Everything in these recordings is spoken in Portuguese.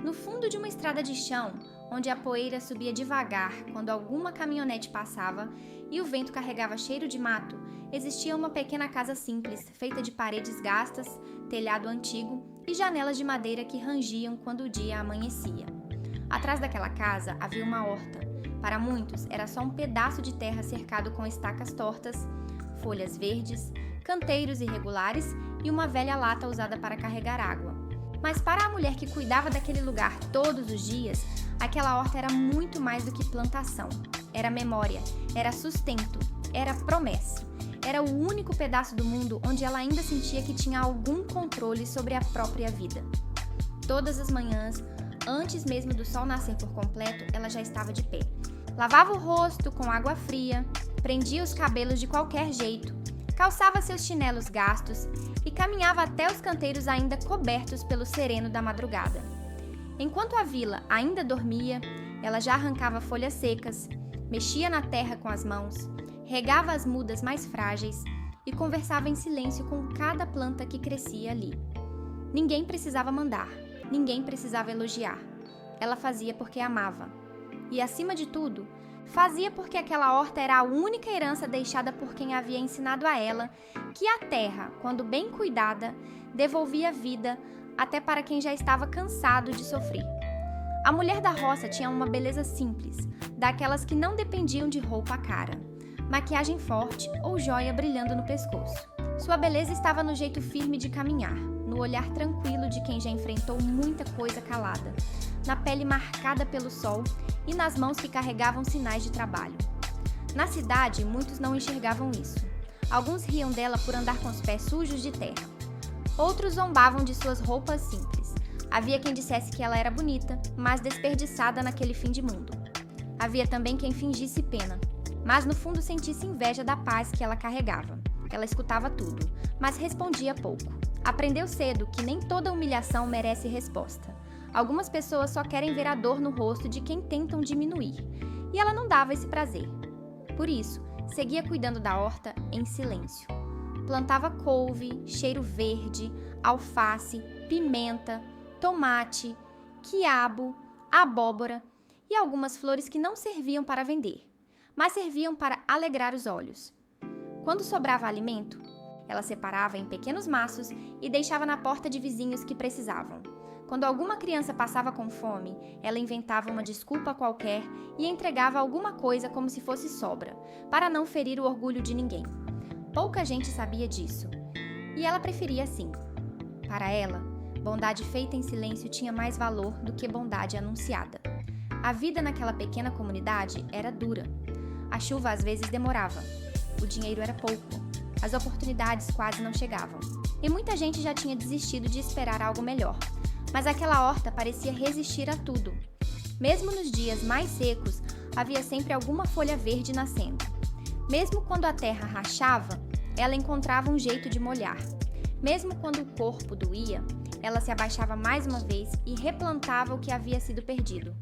No fundo de uma estrada de chão, onde a poeira subia devagar quando alguma caminhonete passava e o vento carregava cheiro de mato, existia uma pequena casa simples, feita de paredes gastas, telhado antigo e janelas de madeira que rangiam quando o dia amanhecia. Atrás daquela casa havia uma horta. Para muitos, era só um pedaço de terra cercado com estacas tortas, folhas verdes, canteiros irregulares e uma velha lata usada para carregar água. Mas para a mulher que cuidava daquele lugar todos os dias, aquela horta era muito mais do que plantação. Era memória, era sustento, era promessa. Era o único pedaço do mundo onde ela ainda sentia que tinha algum controle sobre a própria vida. Todas as manhãs, antes mesmo do sol nascer por completo, ela já estava de pé. Lavava o rosto com água fria, prendia os cabelos de qualquer jeito, calçava seus chinelos gastos e caminhava até os canteiros ainda cobertos pelo sereno da madrugada. Enquanto a vila ainda dormia, ela já arrancava folhas secas, mexia na terra com as mãos, regava as mudas mais frágeis e conversava em silêncio com cada planta que crescia ali. Ninguém precisava mandar, ninguém precisava elogiar. Ela fazia porque amava. E, acima de tudo, fazia porque aquela horta era a única herança deixada por quem havia ensinado a ela que a terra, quando bem cuidada, devolvia vida até para quem já estava cansado de sofrer. A mulher da roça tinha uma beleza simples, daquelas que não dependiam de roupa cara, maquiagem forte ou joia brilhando no pescoço. Sua beleza estava no jeito firme de caminhar, no olhar tranquilo de quem já enfrentou muita coisa calada, na pele marcada pelo sol e nas mãos que carregavam sinais de trabalho. Na cidade, muitos não enxergavam isso. Alguns riam dela por andar com os pés sujos de terra. Outros zombavam de suas roupas simples. Havia quem dissesse que ela era bonita, mas desperdiçada naquele fim de mundo. Havia também quem fingisse pena, mas no fundo sentisse inveja da paz que ela carregava. Ela escutava tudo, mas respondia pouco. Aprendeu cedo que nem toda humilhação merece resposta. Algumas pessoas só querem ver a dor no rosto de quem tentam diminuir, e ela não dava esse prazer. Por isso, seguia cuidando da horta em silêncio. Plantava couve, cheiro verde, alface, pimenta, tomate, quiabo, abóbora e algumas flores que não serviam para vender, mas serviam para alegrar os olhos. Quando sobrava alimento, ela separava em pequenos maços e deixava na porta de vizinhos que precisavam. Quando alguma criança passava com fome, ela inventava uma desculpa qualquer e entregava alguma coisa como se fosse sobra, para não ferir o orgulho de ninguém. Pouca gente sabia disso, e ela preferia assim. Para ela, bondade feita em silêncio tinha mais valor do que bondade anunciada. A vida naquela pequena comunidade era dura. A chuva às vezes demorava. O dinheiro era pouco. As oportunidades quase não chegavam. E muita gente já tinha desistido de esperar algo melhor. Mas aquela horta parecia resistir a tudo. Mesmo nos dias mais secos, havia sempre alguma folha verde nascendo. Mesmo quando a terra rachava, ela encontrava um jeito de molhar. Mesmo quando o corpo doía, ela se abaixava mais uma vez e replantava o que havia sido perdido.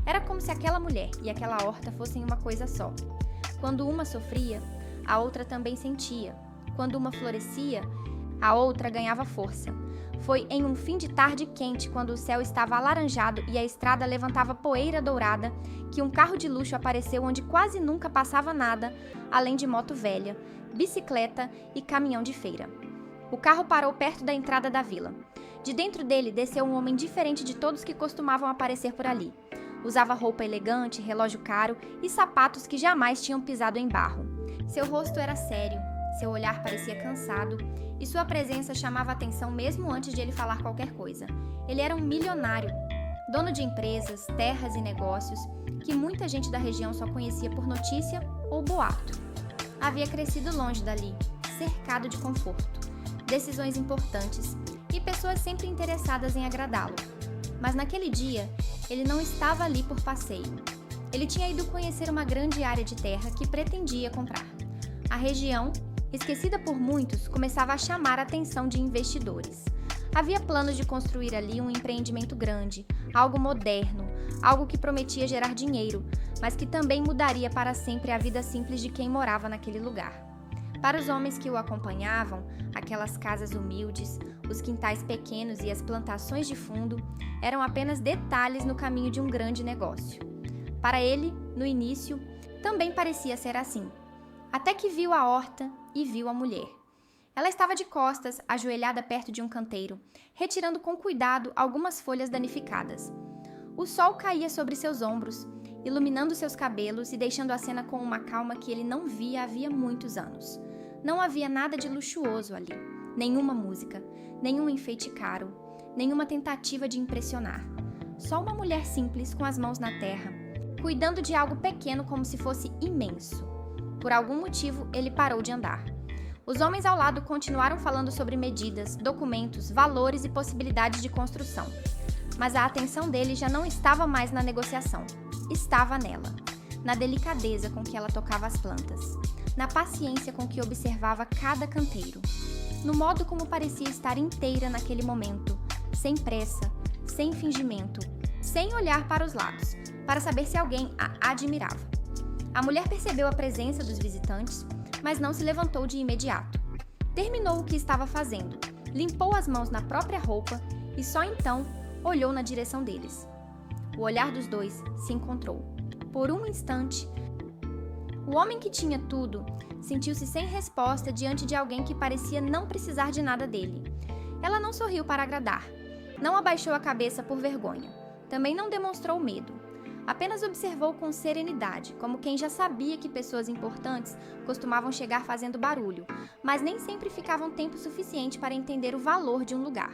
Era como se aquela mulher e aquela horta fossem uma coisa só. Quando uma sofria, a outra também sentia. Quando uma florescia, a outra ganhava força. Foi em um fim de tarde quente, quando o céu estava alaranjado e a estrada levantava poeira dourada, que um carro de luxo apareceu onde quase nunca passava nada, além de moto velha, bicicleta e caminhão de feira. O carro parou perto da entrada da vila. De dentro dele desceu um homem diferente de todos que costumavam aparecer por ali. Usava roupa elegante, relógio caro e sapatos que jamais tinham pisado em barro. Seu rosto era sério, seu olhar parecia cansado e sua presença chamava a atenção mesmo antes de ele falar qualquer coisa. Ele era um milionário, dono de empresas, terras e negócios que muita gente da região só conhecia por notícia ou boato. Havia crescido longe dali, cercado de conforto, decisões importantes e pessoas sempre interessadas em agradá-lo. Mas naquele dia, ele não estava ali por passeio. Ele tinha ido conhecer uma grande área de terra que pretendia comprar. A região, esquecida por muitos, começava a chamar a atenção de investidores. Havia planos de construir ali um empreendimento grande, algo moderno, algo que prometia gerar dinheiro, mas que também mudaria para sempre a vida simples de quem morava naquele lugar. Para os homens que o acompanhavam, aquelas casas humildes, Os quintais pequenos e as plantações de fundo eram apenas detalhes no caminho de um grande negócio. Para ele, no início, também parecia ser assim. Até que viu a horta e viu a mulher. Ela estava de costas, ajoelhada perto de um canteiro, retirando com cuidado algumas folhas danificadas. O sol caía sobre seus ombros, iluminando seus cabelos e deixando a cena com uma calma que ele não via havia muitos anos. Não havia nada de luxuoso ali, nenhuma música, nenhum enfeite caro, nenhuma tentativa de impressionar. Só uma mulher simples com as mãos na terra, cuidando de algo pequeno como se fosse imenso. Por algum motivo, ele parou de andar. Os homens ao lado continuaram falando sobre medidas, documentos, valores e possibilidades de construção. Mas a atenção dele já não estava mais na negociação. Estava nela, na delicadeza com que ela tocava as plantas, na paciência com que observava cada canteiro, no modo como parecia estar inteira naquele momento, sem pressa, sem fingimento, sem olhar para os lados, para saber se alguém a admirava. A mulher percebeu a presença dos visitantes, mas não se levantou de imediato. Terminou o que estava fazendo, limpou as mãos na própria roupa e só então olhou na direção deles. O olhar dos dois se encontrou. Por um instante, o homem que tinha tudo sentiu-se sem resposta diante de alguém que parecia não precisar de nada dele. Ela não sorriu para agradar, não abaixou a cabeça por vergonha, também não demonstrou medo. Apenas observou com serenidade, como quem já sabia que pessoas importantes costumavam chegar fazendo barulho, mas nem sempre ficavam tempo suficiente para entender o valor de um lugar.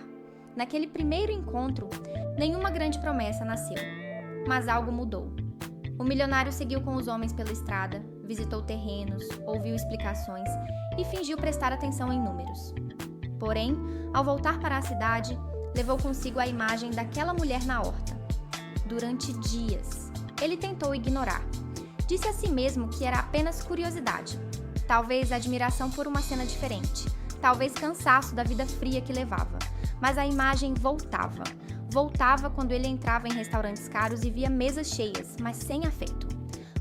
Naquele primeiro encontro, nenhuma grande promessa nasceu, mas algo mudou. O milionário seguiu com os homens pela estrada, visitou terrenos, ouviu explicações e fingiu prestar atenção em números. Porém, ao voltar para a cidade, levou consigo a imagem daquela mulher na horta. Durante dias, ele tentou ignorar. Disse a si mesmo que era apenas curiosidade, talvez admiração por uma cena diferente, talvez cansaço da vida fria que levava. Mas a imagem voltava. Voltava quando ele entrava em restaurantes caros e via mesas cheias, mas sem afeto.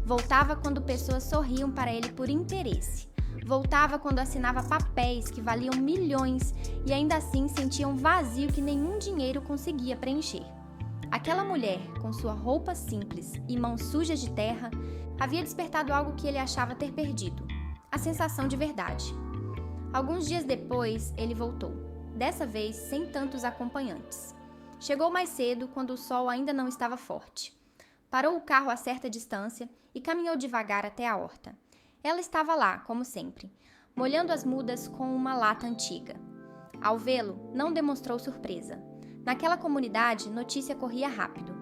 Voltava quando pessoas sorriam para ele por interesse. Voltava quando assinava papéis que valiam milhões e ainda assim sentia um vazio que nenhum dinheiro conseguia preencher. Aquela mulher, com sua roupa simples e mãos sujas de terra, havia despertado algo que ele achava ter perdido: a sensação de verdade. Alguns dias depois, ele voltou, dessa vez sem tantos acompanhantes. Chegou mais cedo, quando o sol ainda não estava forte. Parou o carro a certa distância e caminhou devagar até a horta. Ela estava lá, como sempre, molhando as mudas com uma lata antiga. Ao vê-lo, não demonstrou surpresa. Naquela comunidade, notícia corria rápido.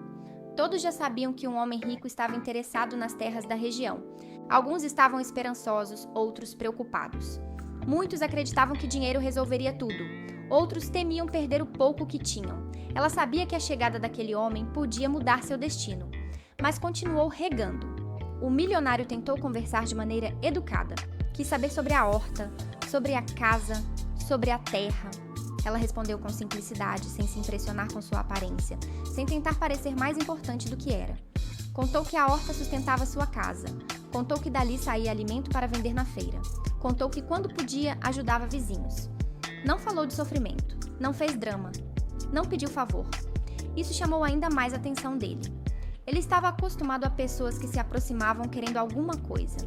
Todos já sabiam que um homem rico estava interessado nas terras da região. Alguns estavam esperançosos, outros preocupados. Muitos acreditavam que dinheiro resolveria tudo. Outros temiam perder o pouco que tinham. Ela sabia que a chegada daquele homem podia mudar seu destino, mas continuou regando. O milionário tentou conversar de maneira educada. Quis saber sobre a horta, sobre a casa, sobre a terra. Ela respondeu com simplicidade, sem se impressionar com sua aparência, sem tentar parecer mais importante do que era. Contou que a horta sustentava sua casa. Contou que dali saía alimento para vender na feira. Contou que quando podia, ajudava vizinhos. Não falou de sofrimento, não fez drama, não pediu favor. Isso chamou ainda mais a atenção dele. Ele estava acostumado a pessoas que se aproximavam querendo alguma coisa.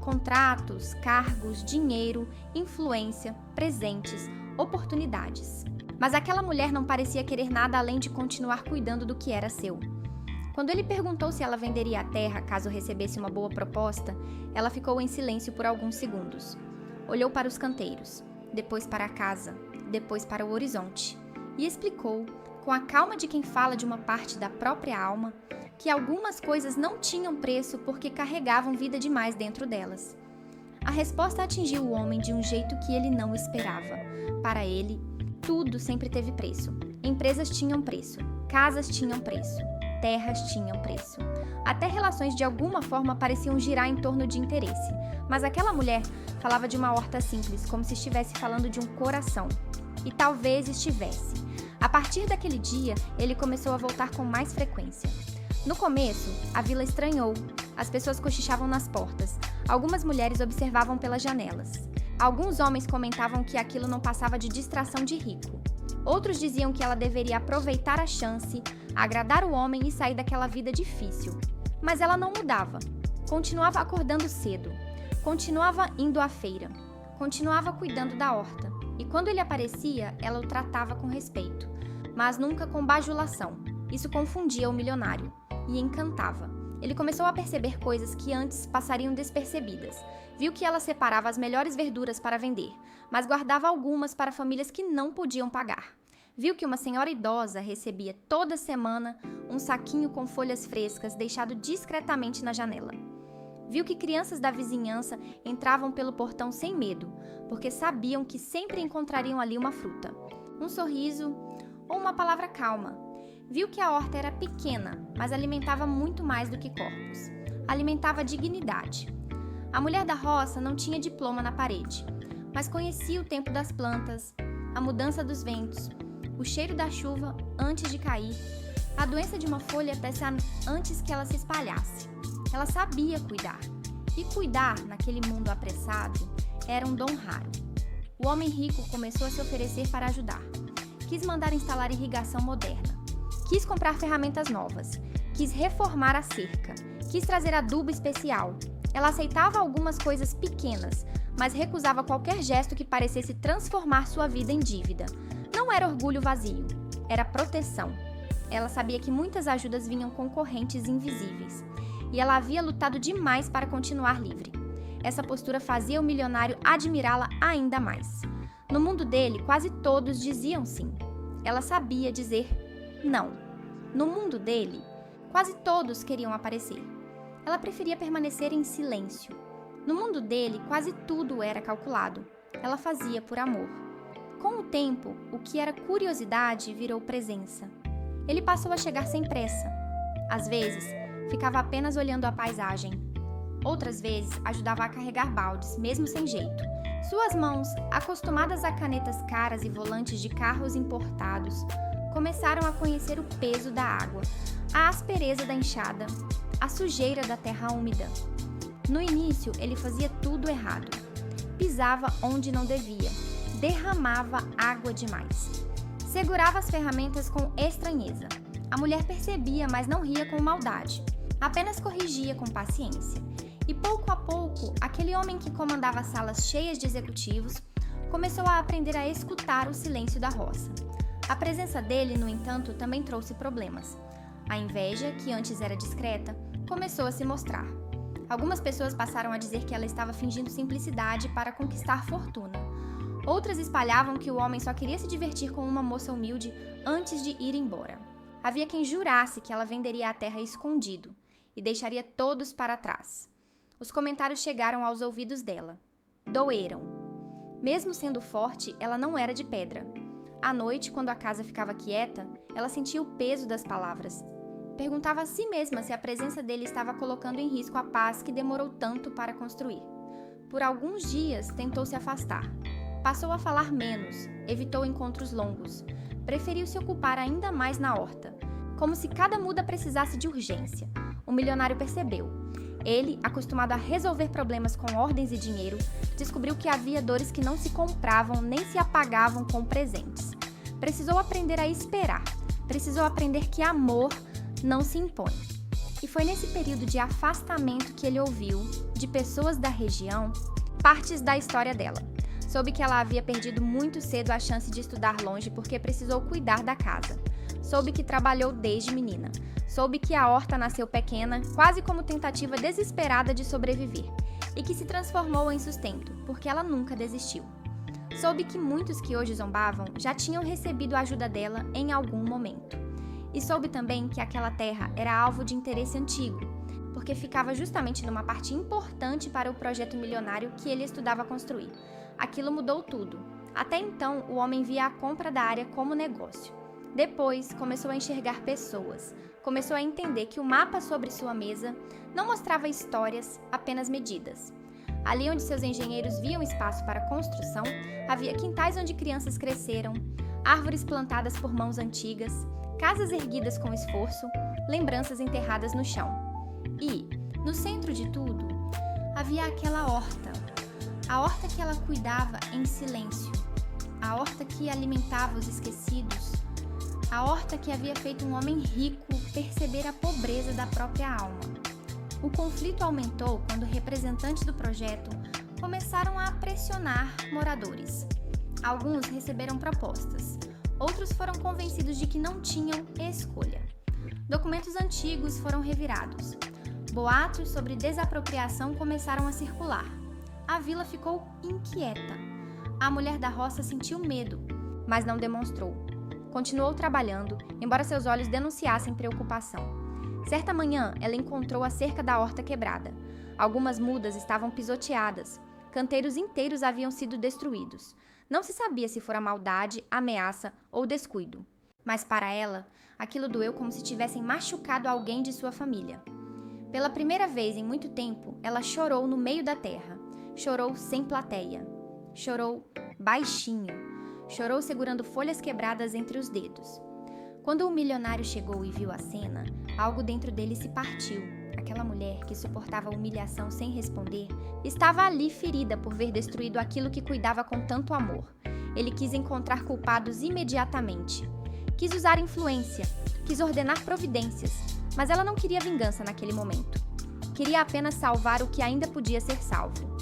Contratos, cargos, dinheiro, influência, presentes, oportunidades. Mas aquela mulher não parecia querer nada além de continuar cuidando do que era seu. Quando ele perguntou se ela venderia a terra caso recebesse uma boa proposta, ela ficou em silêncio por alguns segundos. Olhou para os canteiros, depois para a casa, depois para o horizonte, e explicou, com a calma de quem fala de uma parte da própria alma, que algumas coisas não tinham preço porque carregavam vida demais dentro delas. A resposta atingiu o homem de um jeito que ele não esperava. Para ele, tudo sempre teve preço. Empresas tinham preço, casas tinham preço, terras tinham preço. Até relações de alguma forma pareciam girar em torno de interesse, mas aquela mulher falava de uma horta simples, como se estivesse falando de um coração. E talvez estivesse. A partir daquele dia, ele começou a voltar com mais frequência. No começo, a vila estranhou. As pessoas cochichavam nas portas. Algumas mulheres observavam pelas janelas. Alguns homens comentavam que aquilo não passava de distração de rico. Outros diziam que ela deveria aproveitar a chance, agradar o homem e sair daquela vida difícil. Mas ela não mudava. Continuava acordando cedo. Continuava indo à feira. Continuava cuidando da horta. E quando ele aparecia, ela o tratava com respeito, mas nunca com bajulação. Isso confundia o milionário e encantava. Ele começou a perceber coisas que antes passariam despercebidas. Viu que ela separava as melhores verduras para vender, mas guardava algumas para famílias que não podiam pagar. Viu que uma senhora idosa recebia toda semana um saquinho com folhas frescas deixado discretamente na janela. Viu que crianças da vizinhança entravam pelo portão sem medo, porque sabiam que sempre encontrariam ali uma fruta, um sorriso ou uma palavra calma. Viu que a horta era pequena, mas alimentava muito mais do que corpos. Alimentava dignidade. A mulher da roça não tinha diploma na parede, mas conhecia o tempo das plantas, a mudança dos ventos, o cheiro da chuva antes de cair, a doença de uma folha antes que ela se espalhasse. Ela sabia cuidar. E cuidar, naquele mundo apressado, era um dom raro. O homem rico começou a se oferecer para ajudar. Quis mandar instalar irrigação moderna. Quis comprar ferramentas novas. Quis reformar a cerca. Quis trazer adubo especial. Ela aceitava algumas coisas pequenas, mas recusava qualquer gesto que parecesse transformar sua vida em dívida. Não era orgulho vazio, era proteção. Ela sabia que muitas ajudas vinham com correntes invisíveis. E ela havia lutado demais para continuar livre. Essa postura fazia o milionário admirá-la ainda mais. No mundo dele, quase todos diziam sim. Ela sabia dizer não. No mundo dele, quase todos queriam aparecer. Ela preferia permanecer em silêncio. No mundo dele, quase tudo era calculado. Ela fazia por amor. Com o tempo, o que era curiosidade virou presença. Ele passou a chegar sem pressa. Às vezes, ficava apenas olhando a paisagem. Outras vezes, ajudava a carregar baldes, mesmo sem jeito. Suas mãos, acostumadas a canetas caras e volantes de carros importados, começaram a conhecer o peso da água, a aspereza da enxada, a sujeira da terra úmida. No início, ele fazia tudo errado. Pisava onde não devia, derramava água demais. Segurava as ferramentas com estranheza. A mulher percebia, mas não ria com maldade. Apenas corrigia com paciência. E pouco a pouco, aquele homem que comandava salas cheias de executivos começou a aprender a escutar o silêncio da roça. A presença dele, no entanto, também trouxe problemas. A inveja, que antes era discreta, começou a se mostrar. Algumas pessoas passaram a dizer que ela estava fingindo simplicidade para conquistar fortuna. Outras espalhavam que o homem só queria se divertir com uma moça humilde antes de ir embora. Havia quem jurasse que ela venderia a terra escondido e deixaria todos para trás. Os comentários chegaram aos ouvidos dela. Doeram. Mesmo sendo forte, ela não era de pedra. À noite, quando a casa ficava quieta, ela sentia o peso das palavras. Perguntava a si mesma se a presença dele estava colocando em risco a paz que demorou tanto para construir. Por alguns dias, tentou se afastar. Passou a falar menos, evitou encontros longos. Preferiu se ocupar ainda mais na horta, como se cada muda precisasse de urgência. O milionário percebeu. Ele, acostumado a resolver problemas com ordens e dinheiro, descobriu que havia dores que não se compravam nem se apagavam com presentes. Precisou aprender a esperar. Precisou aprender que amor não se impõe. E foi nesse período de afastamento que ele ouviu, de pessoas da região, partes da história dela. Soube que ela havia perdido muito cedo a chance de estudar longe porque precisou cuidar da casa. Soube que trabalhou desde menina. Soube que a horta nasceu pequena, quase como tentativa desesperada de sobreviver, e que se transformou em sustento, porque ela nunca desistiu. Soube que muitos que hoje zombavam já tinham recebido a ajuda dela em algum momento. E soube também que aquela terra era alvo de interesse antigo, porque ficava justamente numa parte importante para o projeto milionário que ele estudava construir. Aquilo mudou tudo. Até então, o homem via a compra da área como negócio. Depois, começou a enxergar pessoas. Começou a entender que o mapa sobre sua mesa não mostrava histórias, apenas medidas. Ali onde seus engenheiros viam espaço para construção, havia quintais onde crianças cresceram, árvores plantadas por mãos antigas, casas erguidas com esforço, lembranças enterradas no chão. E, no centro de tudo, havia aquela horta. A horta que ela cuidava em silêncio. a horta que alimentava os esquecidos, a horta que havia feito um homem rico perceber a pobreza da própria alma. O conflito aumentou quando representantes do projeto começaram a pressionar moradores. Alguns receberam propostas, outros foram convencidos de que não tinham escolha. Documentos antigos foram revirados. Boatos sobre desapropriação começaram a circular. A vila ficou inquieta. A mulher da roça sentiu medo, mas não demonstrou. Continuou trabalhando, embora seus olhos denunciassem preocupação. Certa manhã, ela encontrou a cerca da horta quebrada. Algumas mudas estavam pisoteadas. Canteiros inteiros haviam sido destruídos. Não se sabia se fora maldade, ameaça ou descuido. Mas para ela, aquilo doeu como se tivessem machucado alguém de sua família. Pela primeira vez em muito tempo, ela chorou no meio da terra. Chorou sem plateia. Chorou baixinho. Chorou segurando folhas quebradas entre os dedos. Quando o milionário chegou e viu a cena, algo dentro dele se partiu. Aquela mulher que suportava a humilhação sem responder, estava ali ferida por ver destruído aquilo que cuidava com tanto amor. Ele quis encontrar culpados imediatamente. Quis usar influência, quis ordenar providências, mas ela não queria vingança naquele momento. Queria apenas salvar o que ainda podia ser salvo.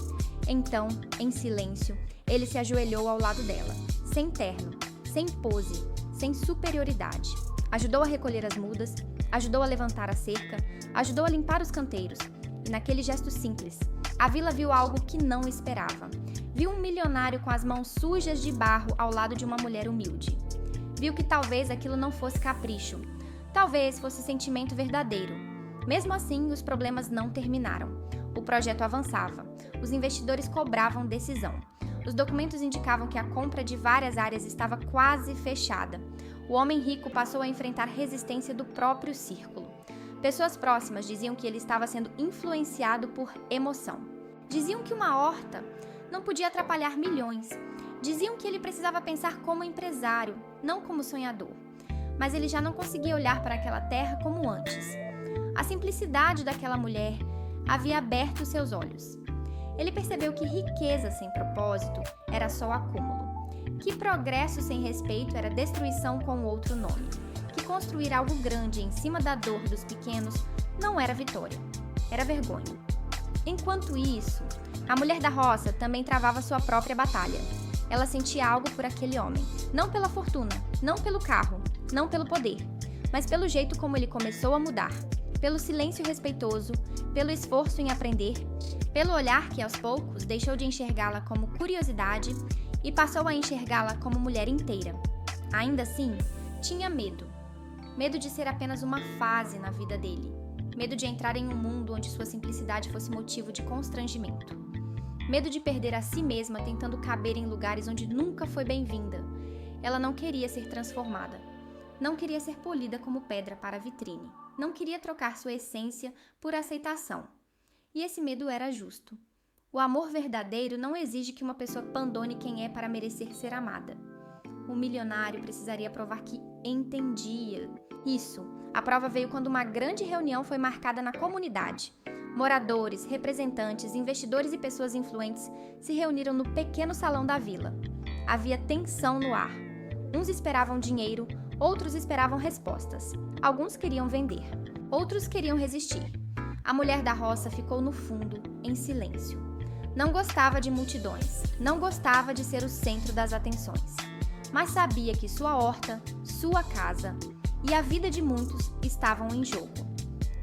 Então, em silêncio, ele se ajoelhou ao lado dela, sem terno, sem pose, sem superioridade. Ajudou a recolher as mudas, ajudou a levantar a cerca, ajudou a limpar os canteiros. E naquele gesto simples, a vila viu algo que não esperava. Viu um milionário com as mãos sujas de barro ao lado de uma mulher humilde. Viu que talvez aquilo não fosse capricho, talvez fosse sentimento verdadeiro. Mesmo assim, os problemas não terminaram. O projeto avançava. Os investidores cobravam decisão. Os documentos indicavam que a compra de várias áreas estava quase fechada. O homem rico passou a enfrentar resistência do próprio círculo. Pessoas próximas diziam que ele estava sendo influenciado por emoção. Diziam que uma horta não podia atrapalhar milhões. Diziam que ele precisava pensar como empresário, não como sonhador. Mas ele já não conseguia olhar para aquela terra como antes. A simplicidade daquela mulher havia aberto seus olhos. Ele percebeu que riqueza sem propósito era só acúmulo, que progresso sem respeito era destruição com outro nome, que construir algo grande em cima da dor dos pequenos não era vitória, era vergonha. Enquanto isso, a mulher da roça também travava sua própria batalha. Ela sentia algo por aquele homem, não pela fortuna, não pelo carro, não pelo poder, mas pelo jeito como ele começou a mudar, pelo silêncio respeitoso, pelo esforço em aprender, pelo olhar que aos poucos deixou de enxergá-la como curiosidade e passou a enxergá-la como mulher inteira. Ainda assim, tinha medo. Medo de ser apenas uma fase na vida dele. Medo de entrar em um mundo onde sua simplicidade fosse motivo de constrangimento. Medo de perder a si mesma tentando caber em lugares onde nunca foi bem-vinda. Ela não queria ser transformada. Não queria ser polida como pedra para a vitrine. Não queria trocar sua essência por aceitação. E esse medo era justo. O amor verdadeiro não exige que uma pessoa abandone quem é para merecer ser amada. O milionário precisaria provar que entendia. Isso, a prova veio quando uma grande reunião foi marcada na comunidade. Moradores, representantes, investidores e pessoas influentes se reuniram no pequeno salão da vila. Havia tensão no ar. Uns esperavam dinheiro, outros esperavam respostas. Alguns queriam vender, outros queriam resistir. A mulher da roça ficou no fundo, em silêncio. Não gostava de multidões, não gostava de ser o centro das atenções, mas sabia que sua horta, sua casa e a vida de muitos estavam em jogo.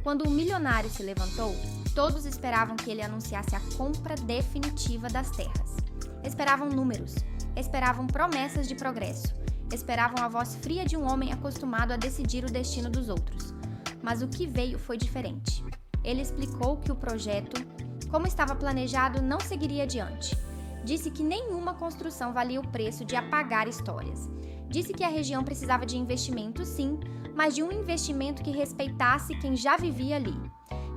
Quando o milionário se levantou, todos esperavam que ele anunciasse a compra definitiva das terras. Esperavam números, esperavam promessas de progresso, esperavam a voz fria de um homem acostumado a decidir o destino dos outros. Mas o que veio foi diferente. Ele explicou que o projeto, como estava planejado, não seguiria adiante. Disse que nenhuma construção valia o preço de apagar histórias. Disse que a região precisava de investimento, sim, mas de um investimento que respeitasse quem já vivia ali.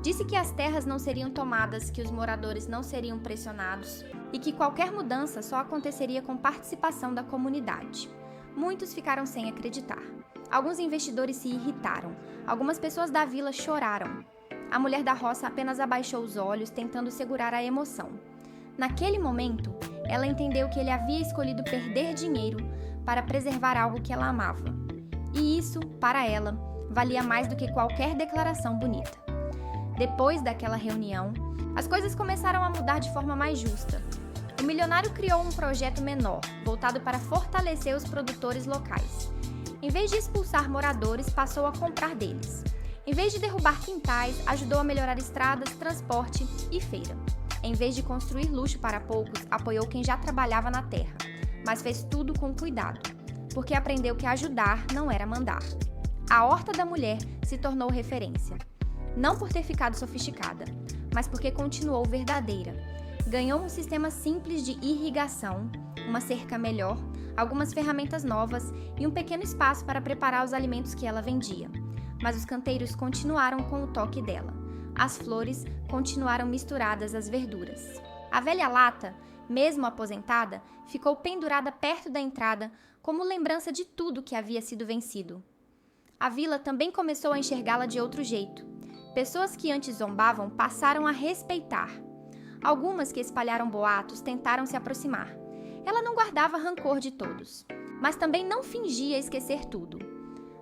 Disse que as terras não seriam tomadas, que os moradores não seriam pressionados e que qualquer mudança só aconteceria com participação da comunidade. Muitos ficaram sem acreditar. Alguns investidores se irritaram. Algumas pessoas da vila choraram. A mulher da roça apenas abaixou os olhos, tentando segurar a emoção. Naquele momento, ela entendeu que ele havia escolhido perder dinheiro para preservar algo que ela amava. E isso, para ela, valia mais do que qualquer declaração bonita. Depois daquela reunião, as coisas começaram a mudar de forma mais justa. O milionário criou um projeto menor, voltado para fortalecer os produtores locais. Em vez de expulsar moradores, passou a comprar deles. Em vez de derrubar quintais, ajudou a melhorar estradas, transporte e feira. Em vez de construir luxo para poucos, apoiou quem já trabalhava na terra, mas fez tudo com cuidado, porque aprendeu que ajudar não era mandar. A horta da mulher se tornou referência, não por ter ficado sofisticada, mas porque continuou verdadeira. Ganhou um sistema simples de irrigação, uma cerca melhor, algumas ferramentas novas e um pequeno espaço para preparar os alimentos que ela vendia. Mas os canteiros continuaram com o toque dela. As flores continuaram misturadas às verduras. A velha lata, mesmo aposentada, ficou pendurada perto da entrada como lembrança de tudo que havia sido vencido. A vila também começou a enxergá-la de outro jeito. Pessoas que antes zombavam passaram a respeitar. Algumas que espalharam boatos tentaram se aproximar. Ela não guardava rancor de todos, mas também não fingia esquecer tudo.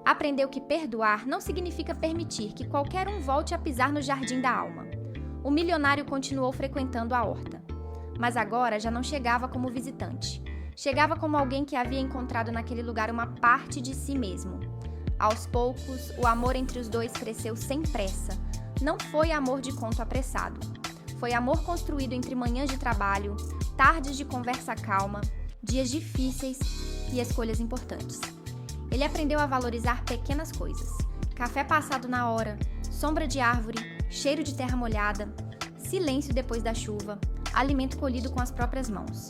Aprendeu que perdoar não significa permitir que qualquer um volte a pisar no jardim da alma. O milionário continuou frequentando a horta, mas agora já não chegava como visitante. Chegava como alguém que havia encontrado naquele lugar uma parte de si mesmo. Aos poucos, o amor entre os dois cresceu sem pressa. Não foi amor de conto apressado. Foi amor construído entre manhãs de trabalho, tardes de conversa calma, dias difíceis e escolhas importantes. Ele aprendeu a valorizar pequenas coisas: café passado na hora, sombra de árvore, cheiro de terra molhada, silêncio depois da chuva, alimento colhido com as próprias mãos.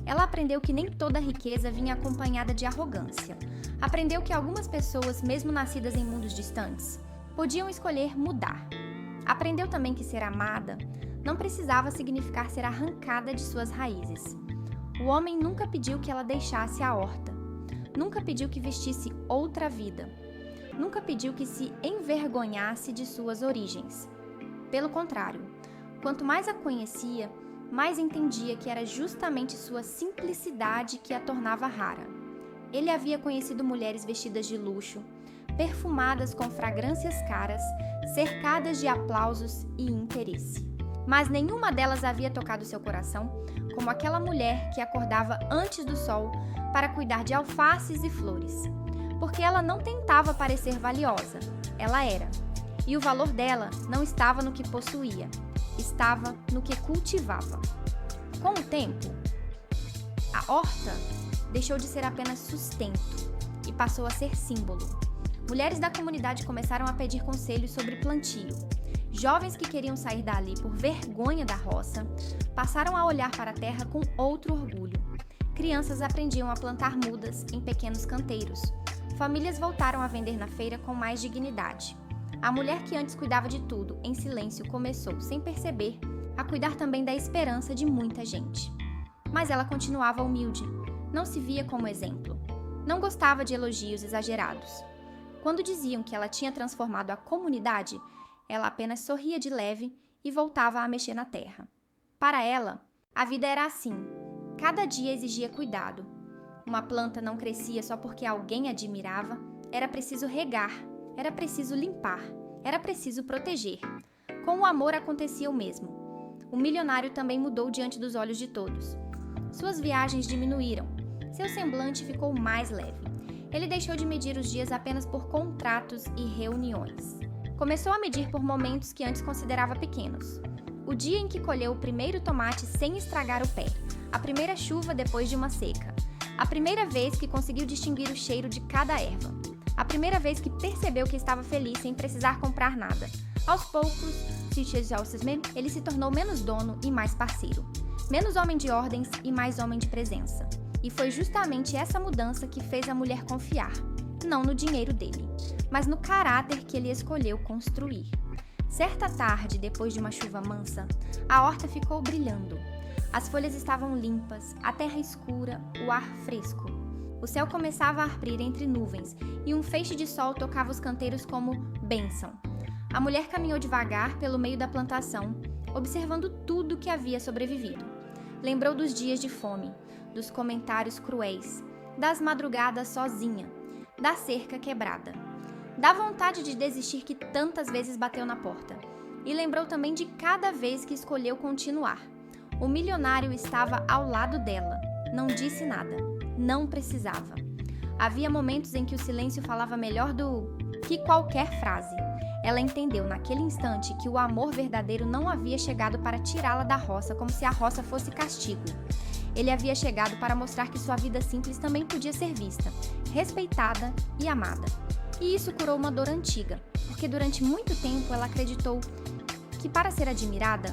Ela aprendeu que nem toda riqueza vinha acompanhada de arrogância. Aprendeu que algumas pessoas, mesmo nascidas em mundos distantes, podiam escolher mudar. Aprendeu também que ser amada não precisava significar ser arrancada de suas raízes. O homem nunca pediu que ela deixasse a horta. Nunca pediu que vestisse outra vida. Nunca pediu que se envergonhasse de suas origens. Pelo contrário, quanto mais a conhecia, mais entendia que era justamente sua simplicidade que a tornava rara. Ele havia conhecido mulheres vestidas de luxo, perfumadas com fragrâncias caras, cercadas de aplausos e interesse. Mas nenhuma delas havia tocado seu coração como aquela mulher que acordava antes do sol para cuidar de alfaces e flores. Porque ela não tentava parecer valiosa, ela era. E o valor dela não estava no que possuía, estava no que cultivava. Com o tempo, a horta deixou de ser apenas sustento e passou a ser símbolo. Mulheres da comunidade começaram a pedir conselhos sobre plantio. Jovens que queriam sair dali por vergonha da roça passaram a olhar para a terra com outro orgulho. Crianças aprendiam a plantar mudas em pequenos canteiros. Famílias voltaram a vender na feira com mais dignidade. A mulher que antes cuidava de tudo, em silêncio, começou, sem perceber, a cuidar também da esperança de muita gente. Mas ela continuava humilde, não se via como exemplo. Não gostava de elogios exagerados. Quando diziam que ela tinha transformado a comunidade, ela apenas sorria de leve e voltava a mexer na terra. Para ela, a vida era assim. Cada dia exigia cuidado. Uma planta não crescia só porque alguém admirava. Era preciso regar, era preciso limpar, era preciso proteger. Com o amor acontecia o mesmo. O milionário também mudou diante dos olhos de todos. Suas viagens diminuíram. Seu semblante ficou mais leve. Ele deixou de medir os dias apenas por contratos e reuniões. Começou a medir por momentos que antes considerava pequenos. O dia em que colheu o primeiro tomate sem estragar o pé, a primeira chuva depois de uma seca, a primeira vez que conseguiu distinguir o cheiro de cada erva, a primeira vez que percebeu que estava feliz sem precisar comprar nada. Aos poucos, ele se tornou menos dono e mais parceiro, menos homem de ordens e mais homem de presença. E foi justamente essa mudança que fez a mulher confiar, não no dinheiro dele, mas no caráter que ele escolheu construir. Certa tarde, depois de uma chuva mansa, a horta ficou brilhando. As folhas estavam limpas, a terra escura, o ar fresco. O céu começava a abrir entre nuvens e um feixe de sol tocava os canteiros como bênção. A mulher caminhou devagar pelo meio da plantação, observando tudo que havia sobrevivido. Lembrou dos dias de fome, dos comentários cruéis, das madrugadas sozinha, da cerca quebrada, da vontade de desistir que tantas vezes bateu na porta. E lembrou também de cada vez que escolheu continuar. O milionário estava ao lado dela, não disse nada, não precisava. Havia momentos em que o silêncio falava melhor do que qualquer frase. Ela entendeu naquele instante que o amor verdadeiro não havia chegado para tirá-la da roça como se a roça fosse castigo. Ele havia chegado para mostrar que sua vida simples também podia ser vista, respeitada e amada. E isso curou uma dor antiga, porque durante muito tempo ela acreditou que para ser admirada,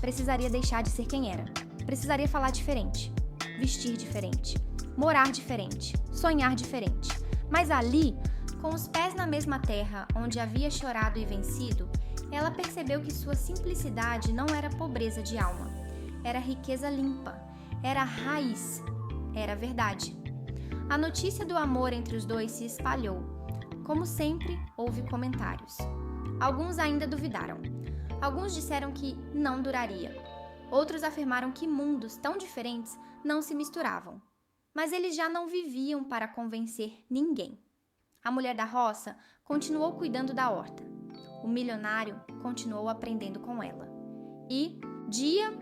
precisaria deixar de ser quem era. Precisaria falar diferente, vestir diferente, morar diferente, sonhar diferente. Mas ali, com os pés na mesma terra onde havia chorado e vencido, ela percebeu que sua simplicidade não era pobreza de alma, era riqueza limpa, era raiz, era verdade. A notícia do amor entre os dois se espalhou. Como sempre, houve comentários. Alguns ainda duvidaram. Alguns disseram que não duraria. Outros afirmaram que mundos tão diferentes não se misturavam. Mas eles já não viviam para convencer ninguém. A mulher da roça continuou cuidando da horta. O milionário continuou aprendendo com ela. E, dia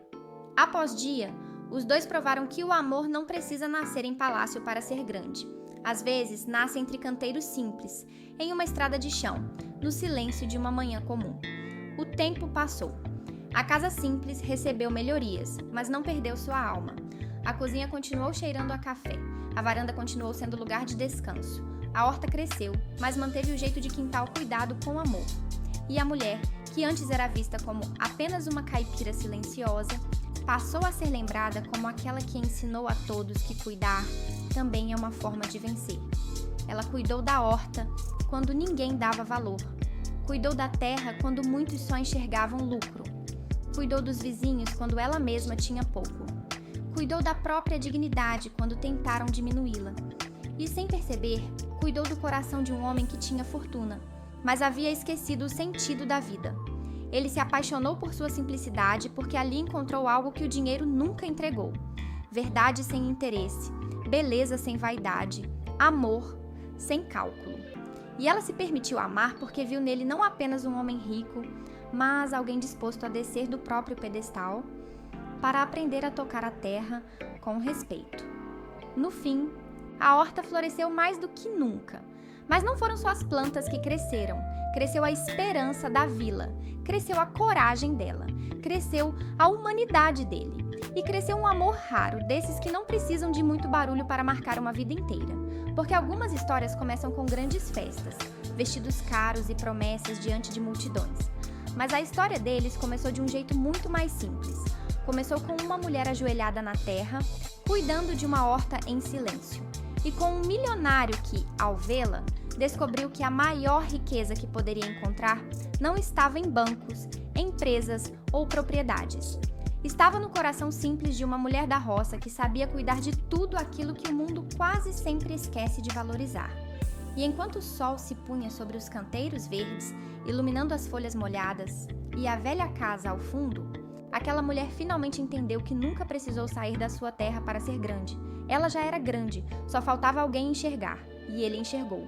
após dia, os dois provaram que o amor não precisa nascer em palácio para ser grande. Às vezes, nasce entre canteiros simples, em uma estrada de chão, no silêncio de uma manhã comum. O tempo passou. A casa simples recebeu melhorias, mas não perdeu sua alma. A cozinha continuou cheirando a café. A varanda continuou sendo lugar de descanso. A horta cresceu, mas manteve o jeito de quintal cuidado com amor. E a mulher, que antes era vista como apenas uma caipira silenciosa, passou a ser lembrada como aquela que ensinou a todos que cuidar também é uma forma de vencer. Ela cuidou da horta quando ninguém dava valor. Cuidou da terra quando muitos só enxergavam lucro. Cuidou dos vizinhos quando ela mesma tinha pouco. Cuidou da própria dignidade quando tentaram diminuí-la. E sem perceber, cuidou do coração de um homem que tinha fortuna, mas havia esquecido o sentido da vida. Ele se apaixonou por sua simplicidade porque ali encontrou algo que o dinheiro nunca entregou. Verdade sem interesse, beleza sem vaidade, amor sem cálculo. E ela se permitiu amar porque viu nele não apenas um homem rico, mas alguém disposto a descer do próprio pedestal para aprender a tocar a terra com respeito. No fim, a horta floresceu mais do que nunca. Mas não foram só as plantas que cresceram. Cresceu a esperança da vila, cresceu a coragem dela, cresceu a humanidade dele. E cresceu um amor raro, desses que não precisam de muito barulho para marcar uma vida inteira. Porque algumas histórias começam com grandes festas, vestidos caros e promessas diante de multidões. Mas a história deles começou de um jeito muito mais simples. Começou com uma mulher ajoelhada na terra, cuidando de uma horta em silêncio. E com um milionário que, ao vê-la, descobriu que a maior riqueza que poderia encontrar não estava em bancos, empresas ou propriedades. Estava no coração simples de uma mulher da roça que sabia cuidar de tudo aquilo que o mundo quase sempre esquece de valorizar. E enquanto o sol se punha sobre os canteiros verdes, iluminando as folhas molhadas, e a velha casa ao fundo, aquela mulher finalmente entendeu que nunca precisou sair da sua terra para ser grande. Ela já era grande, só faltava alguém enxergar, e ele enxergou.